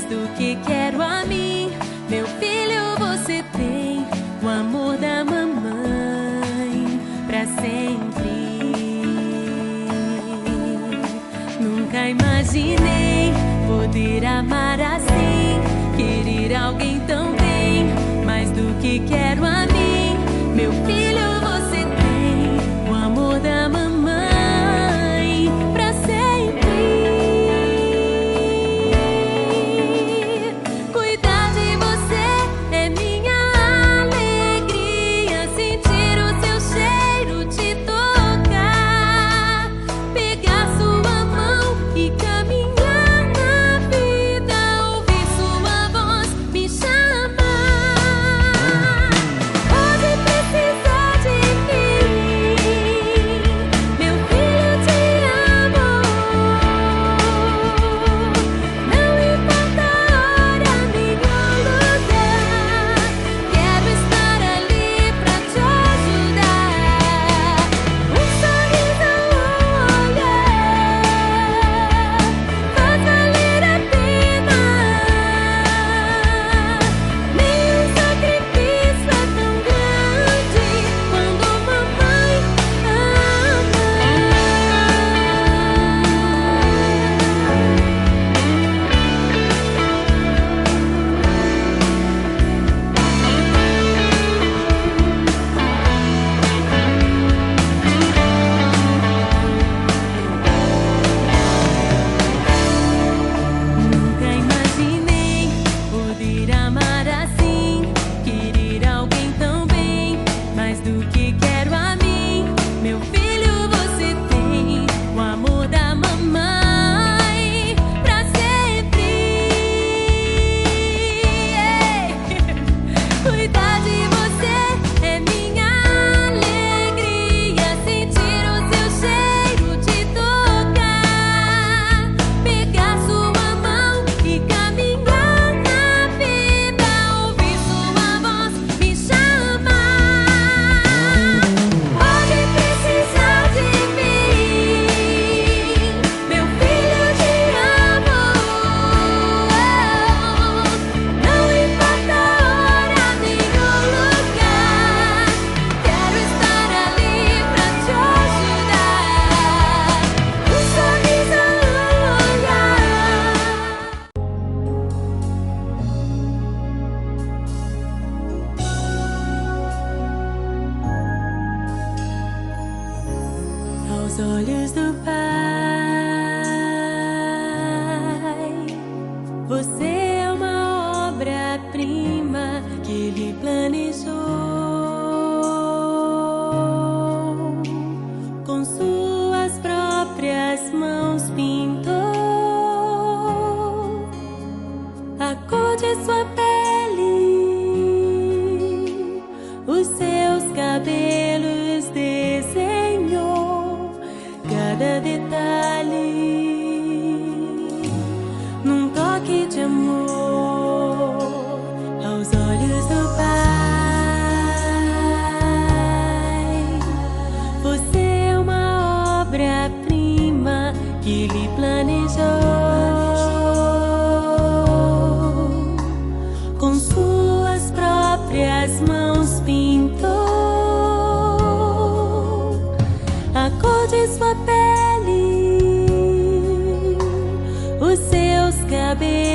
do que quero a mim. Meu filho, você tem o amor da mamãe pra sempre. Nunca imaginei poder amar assim, querer alguém tão bem, mais do que quero a mim. Meu filho, você tem o amor da mamãe pra sempre. Cuidar de você é minha alegria, sentir o seu cheiro, te tocar, pegar sua mão e caminhar na vida, ouvir sua voz me chamar. Pode precisar de mim, meu filho, te amo. Não importa a hora nem o lugar, quero estar ali pra te ajudar. Um sorriso, um olhar faz valer a pena. Nenhum sacrifício é tão grande quando mamãe ama. Nunca imaginei poder amar assim, querer alguém tão bem, mais do que quero a mim. Meu filho, você tem o amor da mamãe pra sempre. Cuidar de você é minha alegria, sentir o seu cheiro, te tocar, pegar sua mão e caminhar na vida, ouvir sua voz me chamar. Pode precisar de mim, meu filho, te amo. Não importa a hora nem o lugar, quero estar ali pra te ajudar. Um sorriso, um olhar. Aos olhos do Pai, você é uma obra-prima que Ele planejou. Com suas próprias mãos pintou a cor de sua pele, os seus cabelos desenhou, cada detalhe num toque de amor. Aos olhos do Pai, você é uma obra-prima que Ele planejou. Com suas próprias mãos pintou a cor de sua pele, os seus cabelos